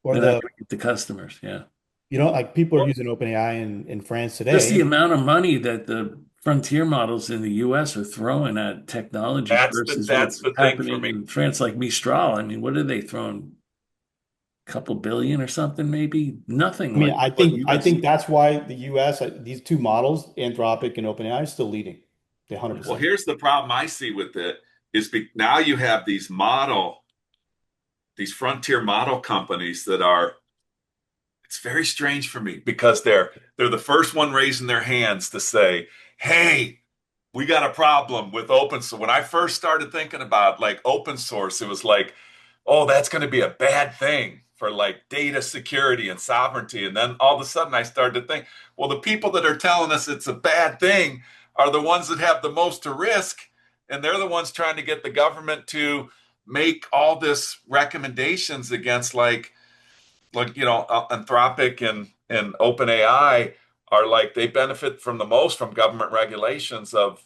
or Then how do we get the customers? Yeah. like people are Well, using OpenAI in France Just today, the and amount of money that the frontier models in the US are throwing at technology versus that's what's the thing for happening me. in France, like Mistral. I mean, what are they throwing? A couple billion or something, maybe? Nothing I mean, like what I US. think that's why the US, these two models, Anthropic and OpenAI, is still leading. Yeah, Well, 100%. here's the problem I see with it is now you have these frontier model companies that are, it's very strange for me because they're the first one raising their hands to say, "Hey, we got a problem with open source." When I first started thinking about like open source, it was like, "Oh, that's going to be a bad thing for like data security and sovereignty." And then all of a sudden I started to think, well, the people that are telling us it's a bad thing are the ones that have the most to risk, and they're the ones trying to get the government to make all this recommendations against Anthropic and OpenAI are like they benefit from the most from government regulations of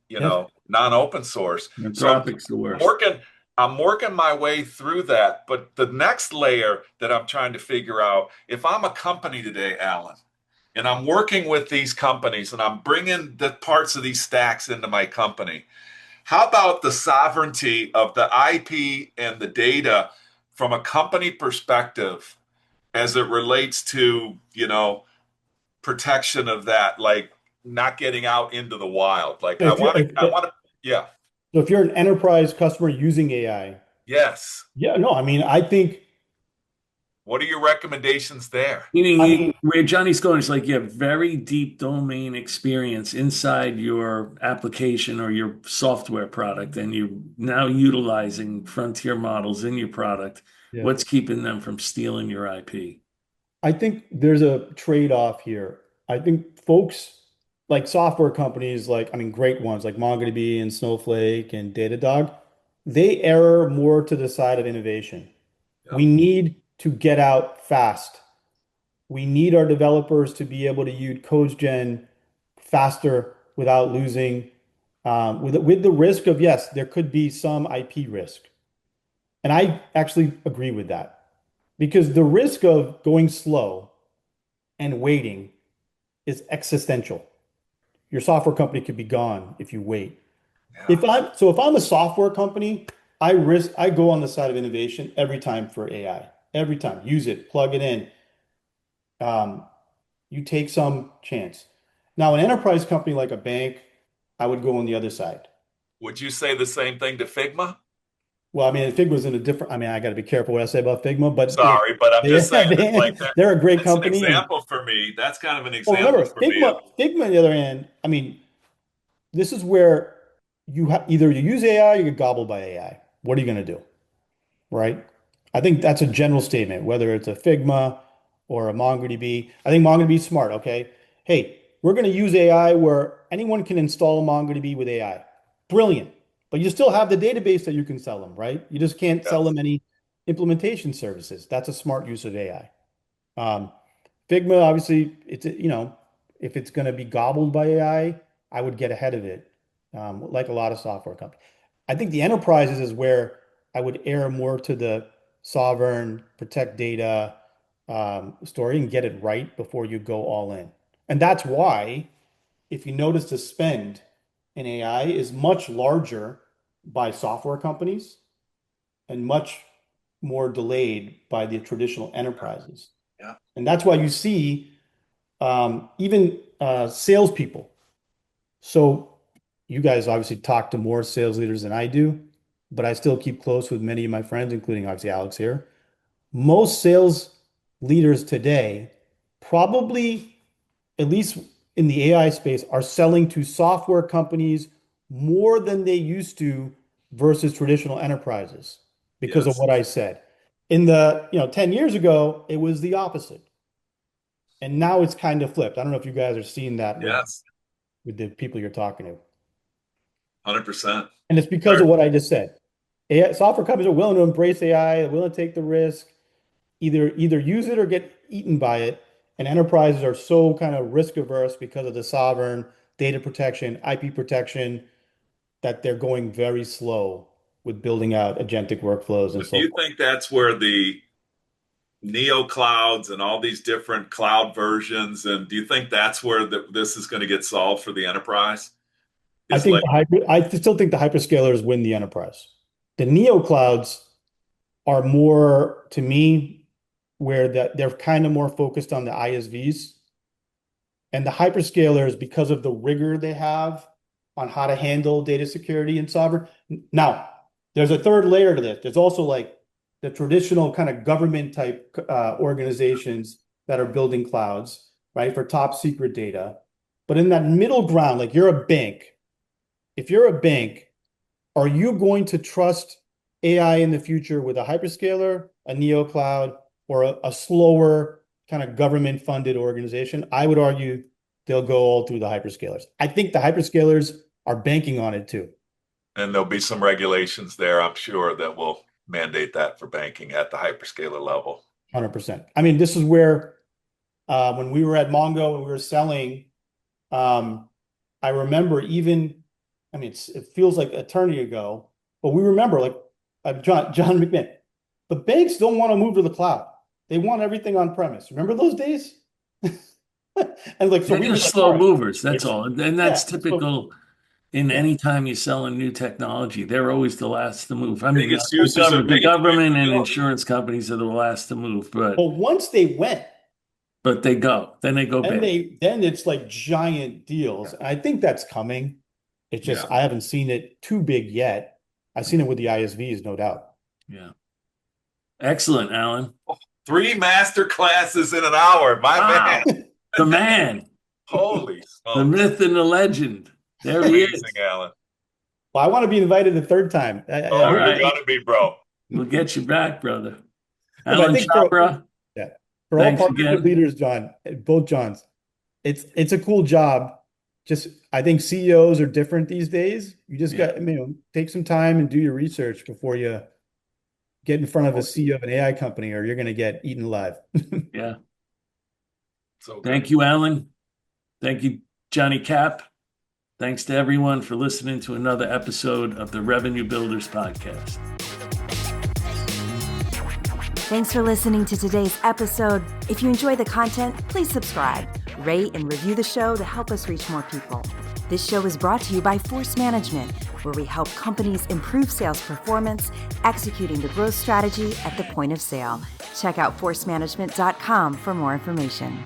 Yes. non-open source. So Anthropic's the I'm worst. working I'm working my way through that. But the next layer that I'm trying to figure out, if I'm a company today, Alan, and I'm working with these companies and I'm bringing the parts of these stacks into my company, how about the sovereignty of the IP and the data from a company perspective as it relates to, protection of that, like not getting out into the wild. Like If you're I want to, yeah, so if you're an enterprise customer using AI, yes. yeah, no, I mean, I think, What are your recommendations there? Meaning, I mean, where Johnny's going is like you have very deep domain experience inside your application or your software product, and you're now utilizing frontier models in your product. yeah, What's keeping them from stealing your IP? I think there's a trade-off here. I think folks like software companies, like, I mean, great ones like MongoDB and Snowflake and Datadog, they err more to the side of innovation. Yeah. We need to get out fast. We need our developers to be able to use code gen faster without losing, with the risk of, yes, there could be some IP risk. And I actually agree with that because the risk of going slow and waiting is existential. Your software company could be gone if you wait. Yeah. If I'm a software company, I go on the side of innovation every time for AI. Every time. Use it, plug it in. Um, you take some chance. Now, an enterprise company like a bank, I would go on the other side. Would you say the same thing to Figma? Well, I mean, Figma's in a different, I mean, I got to be careful what I say about Figma, but look, Sorry, but I'm just saying it's like that. they're a great That's an company. And example for me. That's kind of an well, example remember, for me of, Figma on the other hand, I mean, this is where either you use AI or you get gobbled by AI. What are you going to do? Right? I think that's a general statement, whether it's a Figma or a MongoDB. I think MongoDB is smart. Okay. Hey, we're going to use AI where anyone can install a MongoDB with AI. Brilliant. But you still have the database that you can sell them, right? You just can't sell yes. them any implementation services. That's a smart use of AI. Figma, obviously, if it's going to be gobbled by AI, I would get ahead of it, like a lot of software companies. I think the enterprises is where I would err more to the sovereign, protect data story and get it right before you go all in. And that's why, if you notice, the spend in AI is much larger by software companies and much more delayed by the traditional enterprises. Yeah. And that's why you see even salespeople. So you guys obviously talk to more sales leaders than I do, but I still keep close with many of my friends, including obviously Alex here. Most sales leaders today, probably at least in the AI space, are selling to software companies more than they used to versus traditional enterprises because of Yes. what I said. In the, 10 years ago, it was the opposite. And now it's kind of flipped. I don't know if you guys are seeing that Yes. with the people you're talking to. 100%. And it's because Very, of what I just said. AI, software companies are willing to embrace AI, they're willing to take the risk, either use it or get eaten by it. And enterprises are so kind of risk averse because of the sovereign data protection, IP protection, that they're going very slow with building out agentic workflows and but do so you forth. think that's where the neo clouds and all these different cloud versions, and do you think that's where this is going to get solved for the enterprise? I Is think like, I still think the hyperscalers win the enterprise. The neo clouds are more, to me, where they're kind of more focused on the ISVs and the hyperscalers because of the rigor they have on how to handle data security and sovereign. Now, there's a third layer to this. There's also like the traditional kind of government type organizations that are building clouds, right, for top secret data. But in that middle ground, like you're a bank. If you're a bank, are you going to trust AI in the future with a hyperscaler, a neo cloud, or a slower kind of government funded organization? I would argue they'll go all through the hyperscalers. I think the hyperscalers are banking on it too. And there'll be some regulations there, I'm sure, that will mandate that for banking at the hyperscaler level. 100%. I mean, this is where when we were at Mongo and we were selling, I remember even, I mean, it feels like eternity ago, but we remember like John McMahon, the banks don't want to move to the cloud. They want everything on premise. Remember those days? And like, so They're we were like, slow all right. movers. That's all. And that's Yeah, typical in any time you sell a new technology. They're always the last to move. I mean, Biggest uses of the government and mainframe. insurance companies are the last to move, but once they went, they go. Then they go big. then it's like giant deals. I think that's coming. It's just I haven't seen it too big yet. I've seen it with the ISVs, no doubt. Yeah. Excellent, Alan. 3 master classes in an hour. My man. The man. Holy smokes. The myth and the legend. There he is. Amazing, Alan. Well, I want to be invited a third time. You're gonna be, bro. We'll get you back, brother. But Alan Chhabra. For all Thanks partnership again. leaders, John, both Johns, it's a cool job. Just I think CEOs are different these days. You just got take some time and do your research before you get in front of a CEO of an AI company, or you're going to get eaten alive. Yeah. So Thank you, Alan. Thank you, Johnny Cap. Thanks to everyone for listening to another episode of the Revenue Builders Podcast. Thanks for listening to today's episode. If you enjoy the content, please subscribe, rate, and review the show to help us reach more people. This show is brought to you by Force Management, where we help companies improve sales performance, executing the growth strategy at the point of sale. Check out forcemanagement.com for more information.